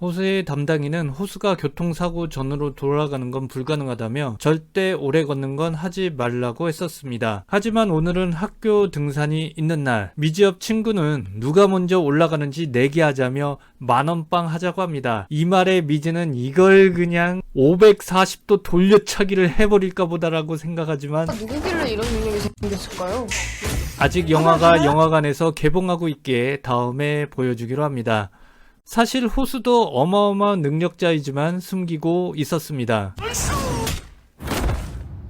호수의 담당인은 호수가 교통사고 전으로 돌아가는 건 불가능하다며 절대 오래 걷는 건 하지 말라고 했었습니다. 하지만 오늘은 학교 등산이 있는 날, 미지업 친구는 누가 먼저 올라가는지 내기하자며 만원빵 하자고 합니다. 이 말에 미지는 이걸 그냥 540도 돌려차기를 해버릴까 보다라고 생각하지만 누구길래 이런 능력이 생겼을까요? 아직 영화가 영화관에서 개봉하고 있기에 다음에 보여주기로 합니다. 사실 호수도 어마어마한 능력자이지만 숨기고 있었습니다.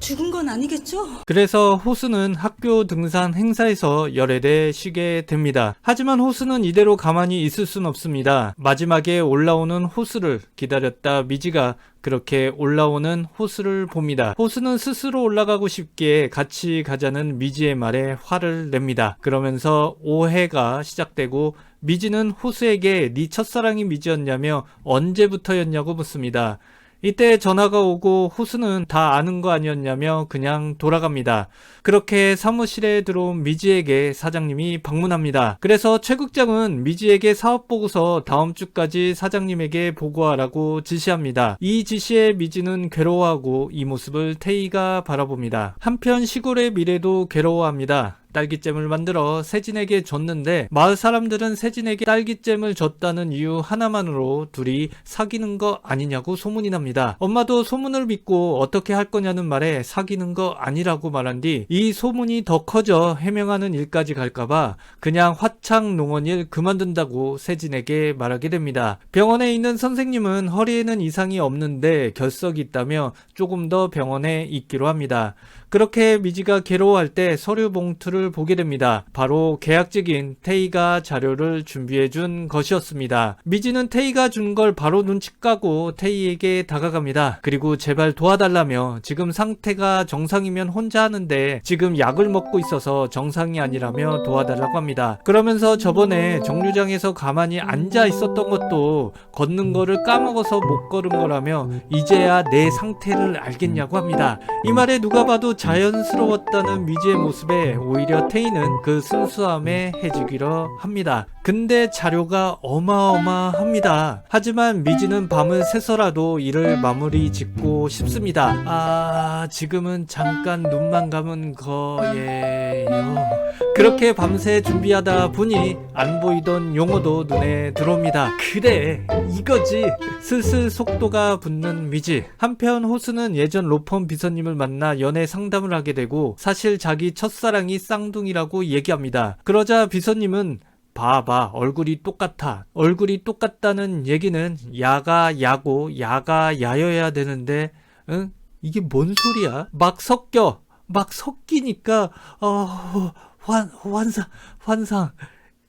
죽은 건 아니겠죠? 그래서 호수는 학교 등산 행사에서 열애돼 쉬게 됩니다. 하지만 호수는 이대로 가만히 있을 순 없습니다. 마지막에 올라오는 호수를 기다렸다 미지가 그렇게 올라오는 호수를 봅니다. 호수는 스스로 올라가고 싶기에 같이 가자는 미지의 말에 화를 냅니다. 그러면서 오해가 시작되고 미지는 호수에게 네 첫사랑이 미지였냐며 언제부터였냐고 묻습니다. 이때 전화가 오고 호수는 다 아는 거 아니었냐며 그냥 돌아갑니다. 그렇게 사무실에 들어온 미지에게 사장님이 방문합니다. 그래서 최 국장은 미지에게 사업보고서 다음 주까지 사장님에게 보고하라고 지시합니다. 이 지시에 미지는 괴로워하고 이 모습을 태희가 바라봅니다. 한편 시골의 미래도 괴로워합니다. 딸기잼을 만들어 세진에게 줬는데 마을 사람들은 세진에게 딸기잼을 줬다는 이유 하나만으로 둘이 사귀는 거 아니냐고 소문이 납니다. 엄마도 소문을 믿고 어떻게 할 거냐는 말에 사귀는 거 아니라고 말한 뒤 이 소문이 더 커져 해명하는 일까지 갈까봐 그냥 화창농원 일 그만둔다고 세진에게 말하게 됩니다. 병원에 있는 선생님은 허리에는 이상이 없는데 결석이 있다며 조금 더 병원에 있기로 합니다. 그렇게 미지가 괴로워할 때 서류 봉투를 보게 됩니다. 바로 계약직인 태희가 자료를 준비해준 것이었습니다. 미지는 태희가 준 걸 바로 눈치 까고 태희에게 다가갑니다. 그리고 제발 도와달라며 지금 상태가 정상이면 혼자 하는데 지금 약을 먹고 있어서 정상이 아니라며 도와달라고 합니다. 그러면서 저번에 정류장에서 가만히 앉아 있었던 것도 걷는 거를 까먹어서 못 걸은 거라며 이제야 내 상태를 알겠냐고 합니다. 이 말에 누가 봐도 자연스러웠다는 미지의 모습에 오히려 태희는 그 순수함에 해주기로 합니다. 근데 자료가 어마어마합니다. 하지만 미지는 밤을 새서라도 일을 마무리 짓고 싶습니다. 지금은 잠깐 눈만 감은 거예요. 그렇게 밤새 준비하다 보니 안 보이던 용어도 눈에 들어옵니다. 그래, 이거지. 슬슬 속도가 붙는 미지. 한편 호수는 예전 로펌 비서님을 만나 연애 상담을 하게 되고 사실 자기 첫사랑이 쌍둥이라고 얘기합니다. 그러자 비서님은 봐봐, 얼굴이 똑같아. 얼굴이 똑같다는 얘기는 야가 야고 야가 야여야 되는데 응? 이게 뭔 소리야? 막 섞이니까 환상.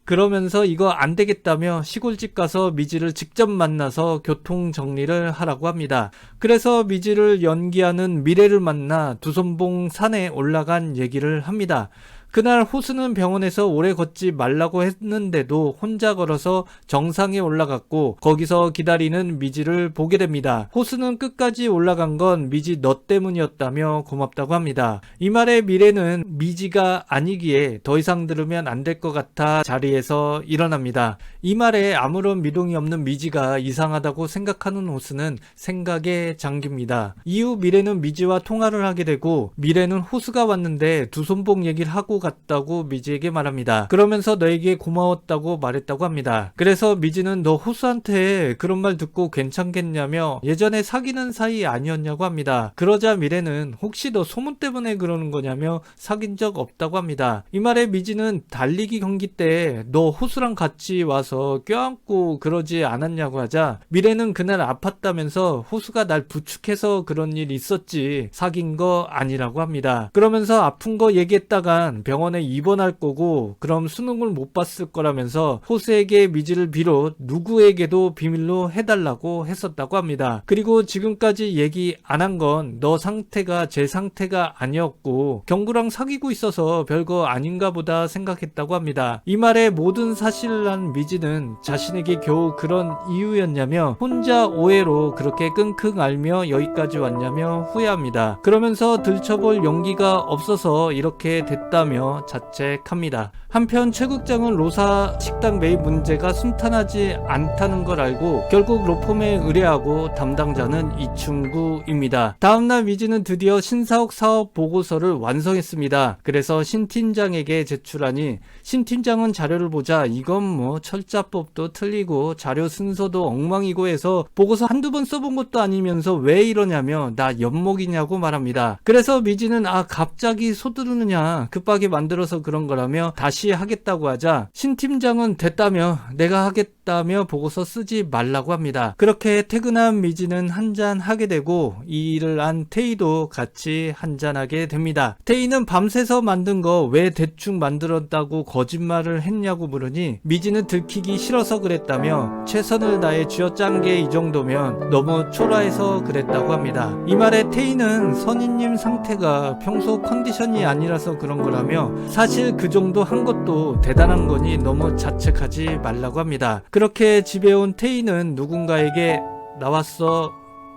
그러면서 이거 안 되겠다며 시골집 가서 미지를 직접 만나서 교통 정리를 하라고 합니다. 그래서 미지를 연기하는 미래를 만나 두손봉 산에 올라간 얘기를 합니다. 그날 호수는 병원에서 오래 걷지 말라고 했는데도 혼자 걸어서 정상에 올라갔고 거기서 기다리는 미지를 보게 됩니다. 호수는 끝까지 올라간 건 미지 너 때문이었다며 고맙다고 합니다. 이 말에 미래는 미지가 아니기에 더 이상 들으면 안 될 것 같아 자리에서 일어납니다. 이 말에 아무런 미동이 없는 미지가 이상하다고 생각하는 호수는 생각에 잠깁니다. 이후 미래는 미지와 통화를 하게 되고 미래는 호수가 왔는데 두손봉 얘기를 하고 갔다고 미지에게 말합니다. 그러면서 너에게 고마웠다고 말했다고 합니다. 그래서 미지는 너 호수한테 그런 말 듣고 괜찮겠냐며 예전에 사귀는 사이 아니었냐고 합니다. 그러자 미래는 혹시 너 소문 때문에 그러는 거냐며 사귄 적 없다고 합니다. 이 말에 미지는 달리기 경기 때 너 호수랑 같이 와서 껴안고 그러지 않았냐고 하자 미래는 그날 아팠다면서 호수가 날 부축해서 그런 일 있었지 사귄 거 아니라고 합니다. 그러면서 아픈 거 얘기했다간 병원에 입원할 거고 그럼 수능을 못 봤을 거라면서 호수에게 미지를 비롯 누구에게도 비밀로 해달라고 했었다고 합니다. 그리고 지금까지 얘기 안 한 건 너 상태가 제 상태가 아니었고 경구랑 사귀고 있어서 별거 아닌가 보다 생각했다고 합니다. 이 말에 모든 사실을 한 미지는 자신에게 겨우 그런 이유였냐며 혼자 오해로 그렇게 끙끙 앓며 여기까지 왔냐며 후회합니다. 그러면서 들춰볼 용기가 없어서 이렇게 됐다며 있다며 자책합니다. 한편 최 국장은 로사 식당 매입 문제가 순탄하지 않다는 걸 알고 결국 로펌에 의뢰하고 담당자는 이충구입니다. 다음날 미지는 드디어 신사옥 사업 보고서를 완성했습니다. 그래서 신 팀장에게 제출하니 신 팀장은 자료를 보자 이건 뭐 철자법도 틀리고 자료 순서도 엉망이고 해서 보고서 한두 번 써본 것도 아니면서 왜 이러냐며 나 엿먹이냐고 말합니다. 그래서 미지는 갑자기 소두르느냐 급하게 만들어서 그런 거라며 다시 하겠다고 하자 신 팀장은 됐다며 내가 하겠다며 보고서 쓰지 말라고 합니다. 그렇게 퇴근한 미지는 한잔 하게 되고 이 일을 안 태희도 같이 한잔하게 됩니다. 태희는 밤새서 만든 거 왜 대충 만들었다고 거짓말을 했냐고 물으니 미지는 들키기 싫어서 그랬다며 최선을 다해 쥐어짠 게 이 정도면 너무 초라해서 그랬다고 합니다. 이 말에 태희는 선임님 상태가 평소 컨디션이 아니라서 그런 거라며 사실 그 정도 한 것도 대단한 거니 너무 자책하지 말라고 합니다. 그렇게 집에 온 태희는 누군가에게 나왔어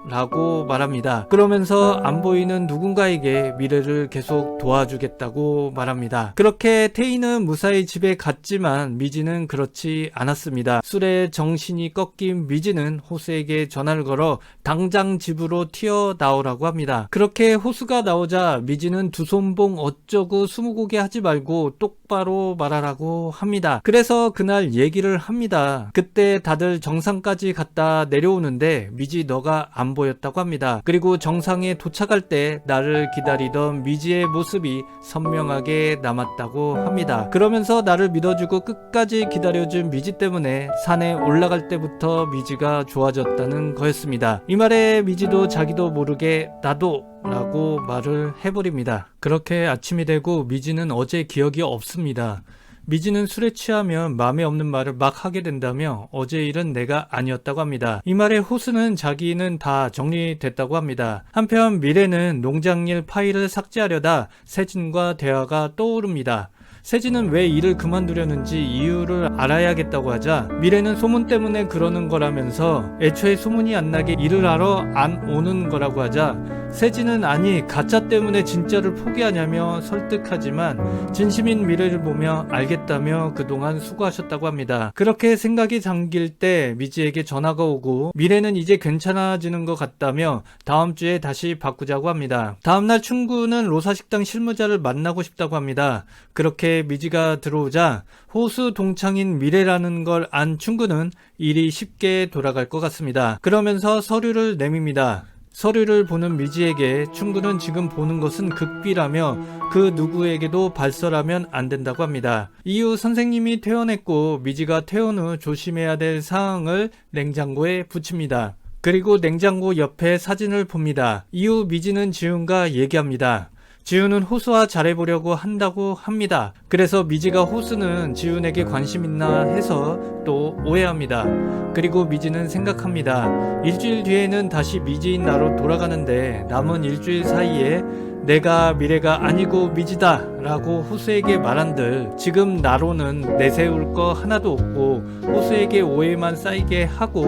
라고 말합니다. 그러면서 안 보이는 누군가에게 미래를 계속 도와주겠다고 말합니다. 그렇게 태희는 무사히 집에 갔지만 미지는 그렇지 않았습니다. 술에 정신이 꺾인 미지는 호수에게 전화를 걸어 당장 집으로 튀어나오라고 합니다. 그렇게 호수가 나오자 미지는 두 손봉 어쩌고 스무고개 하지 말고 똑바로 말하라고 합니다. 그래서 그날 얘기를 합니다. 그때 다들 정상까지 갔다 내려오는데 미지 너가 안 보였다고 합니다. 그리고 정상에 도착할 때 나를 기다리던 미지의 모습이 선명하게 남았다고 합니다. 그러면서 나를 믿어주고 끝까지 기다려준 미지 때문에 산에 올라갈 때부터 미지가 좋아졌다는 거였습니다. 이 말에 미지도 자기도 모르게 나도 라고 말을 해버립니다. 그렇게 아침이 되고 미지는 어제 기억이 없습니다. 미지는 술에 취하면 마음에 없는 말을 막 하게 된다며 어제 일은 내가 아니었다고 합니다. 이 말에 호수는 자기는 다 정리됐다고 합니다. 한편 미래는 농장일 파일을 삭제하려다 세진과 대화가 떠오릅니다. 세진은 왜 일을 그만두려는지 이유를 알아야겠다고 하자 미래는 소문 때문에 그러는 거라면서 애초에 소문이 안 나게 일을 하러 안 오는 거라고 하자 세진은 아니 가짜 때문에 진짜를 포기하냐며 설득하지만 진심인 미래를 보며 알겠다며 그동안 수고하셨다고 합니다. 그렇게 생각이 잠길 때 미지에게 전화가 오고 미래는 이제 괜찮아지는 것 같다며 다음 주에 다시 바꾸자고 합니다. 다음날 충구는 로사식당 실무자를 만나고 싶다고 합니다. 그렇게 미지가 들어오자 호수 동창인 미래라는 걸 안 충구는 일이 쉽게 돌아갈 것 같습니다. 그러면서 서류를 내밉니다. 서류를 보는 미지에게 충구는 지금 보는 것은 극비라며 그 누구에게도 발설하면 안 된다고 합니다. 이후 선생님이 퇴원했고 미지가 퇴원 후 조심해야 될 사항을 냉장고에 붙입니다. 그리고 냉장고 옆에 사진을 봅니다. 이후 미지는 지훈과 얘기합니다. 지훈은 호수와 잘해보려고 한다고 합니다. 그래서 미지가 호수는 지훈에게 관심 있나 해서 또 오해합니다. 그리고 미지는 생각합니다. 일주일 뒤에는 다시 미지인 나로 돌아가는데 남은 일주일 사이에 내가 미래가 아니고 미지다 라고 호수에게 말한들 지금 나로는 내세울 거 하나도 없고 호수에게 오해만 쌓이게 하고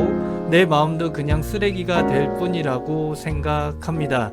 내 마음도 그냥 쓰레기가 될 뿐이라고 생각합니다.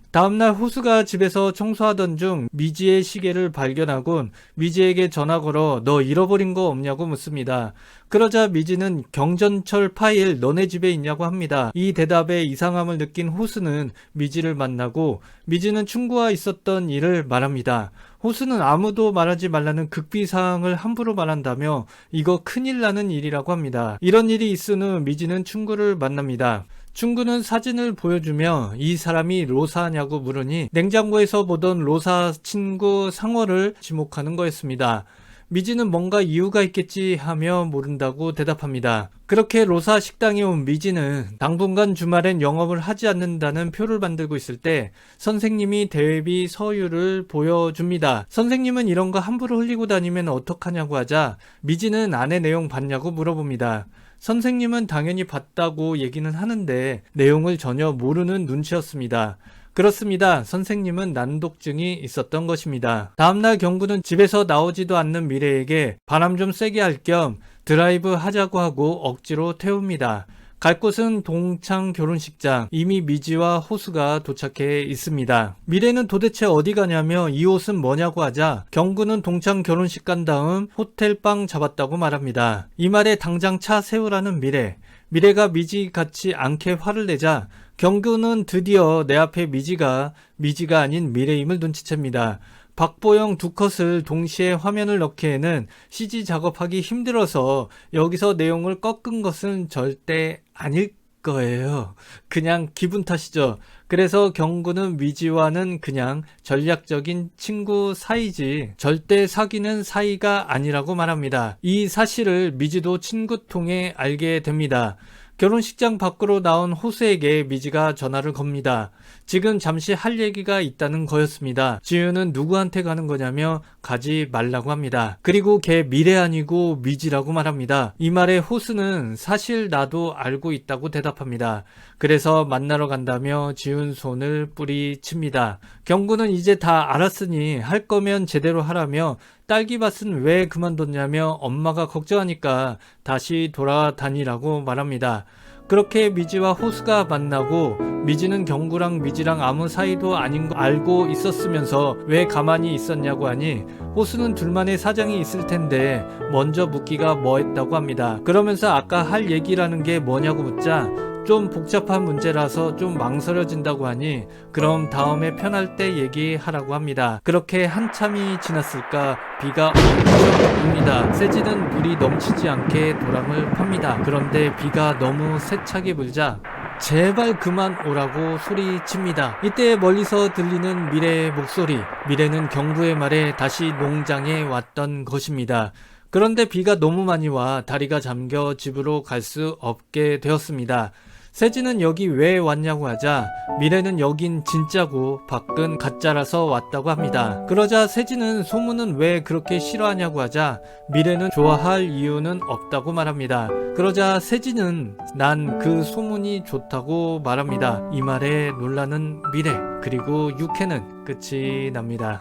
다음날 호수가 집에서 청소하던 중 미지의 시계를 발견하곤 미지에게 전화 걸어 너 잃어버린 거 없냐고 묻습니다. 그러자 미지는 경전철 파일 너네 집에 있냐고 합니다. 이 대답에 이상함을 느낀 호수는 미지를 만나고 미지는 충구와 있었던 일을 말합니다. 호수는 아무도 말하지 말라는 극비사항을 함부로 말한다며 이거 큰일 나는 일이라고 합니다. 이런 일이 있은 후 미지는 충구를 만납니다. 충구는 사진을 보여주며 이 사람이 로사냐고 물으니 냉장고에서 보던 로사 친구 상어를 지목하는 거였습니다. 미지는 뭔가 이유가 있겠지 하며 모른다고 대답합니다. 그렇게 로사 식당에 온 미지는 당분간 주말엔 영업을 하지 않는다는 표를 만들고 있을 때 선생님이 대회비 서류를 보여줍니다. 선생님은 이런 거 함부로 흘리고 다니면 어떡하냐고 하자 미지는 안에 내용 봤냐고 물어봅니다. 선생님은 당연히 봤다고 얘기는 하는데 내용을 전혀 모르는 눈치였습니다. 그렇습니다. 선생님은 난독증이 있었던 것입니다. 다음날 경구는 집에서 나오지도 않는 미래에게 바람 좀 세게 할 겸 드라이브 하자고 하고 억지로 태웁니다. 갈 곳은 동창 결혼식장. 이미 미지와 호수가 도착해 있습니다. 미래는 도대체 어디 가냐며 이 옷은 뭐냐고 하자 경구는 동창 결혼식 간 다음 호텔방 잡았다고 말합니다. 이 말에 당장 차 세우라는 미래. 미래가 미지 같지 않게 화를 내자 경구는 드디어 내 앞에 미지가 아닌 미래임을 눈치챕니다. 박보영 두 컷을 동시에 화면을 넣기에는 CG 작업하기 힘들어서 여기서 내용을 꺾은 것은 절대 아닐 거예요. 그냥 기분 탓이죠. 그래서 경구는 미지와는 그냥 전략적인 친구 사이지 절대 사귀는 사이가 아니라고 말합니다. 이 사실을 미지도 친구 통해 알게 됩니다. 결혼식장 밖으로 나온 호수에게 미지가 전화를 겁니다. 지금 잠시 할 얘기가 있다는 거였습니다. 지우는 누구한테 가는 거냐며 가지 말라고 합니다. 그리고 걔 미래 아니고 미지라고 말합니다. 이 말에 호수는 사실 나도 알고 있다고 대답합니다. 그래서 만나러 간다며 지운 손을 뿌리칩니다. 경구는 이제 다 알았으니 할 거면 제대로 하라며 딸기밭은 왜 그만뒀냐며 엄마가 걱정하니까 다시 돌아다니라고 말합니다. 그렇게 미지와 호수가 만나고 미지는 경구랑 미지랑 아무 사이도 아닌 거 알고 있었으면서 왜 가만히 있었냐고 하니 호수는 둘만의 사정이 있을 텐데 먼저 묻기가 뭐했다고 합니다. 그러면서 아까 할 얘기라는 게 뭐냐고 묻자 좀 복잡한 문제라서 좀 망설여진다고 하니 그럼 다음에 편할 때 얘기하라고 합니다. 그렇게 한참이 지났을까 비가 엄청 옵니다. 세지는 물이 넘치지 않게 도랑을 팝니다. 그런데 비가 너무 세차게 불자 제발 그만 오라고 소리칩니다. 이때 멀리서 들리는 미래의 목소리. 미래는 경구의 말에 다시 농장에 왔던 것입니다. 그런데 비가 너무 많이 와 다리가 잠겨 집으로 갈 수 없게 되었습니다. 세지는 여기 왜 왔냐고 하자 미래는 여긴 진짜고 밖은 가짜라서 왔다고 합니다. 그러자 세지는 소문은 왜 그렇게 싫어하냐고 하자 미래는 좋아할 이유는 없다고 말합니다. 그러자 세지는 난 그 소문이 좋다고 말합니다. 이 말에 놀라는 미래 그리고 육회는 끝이 납니다.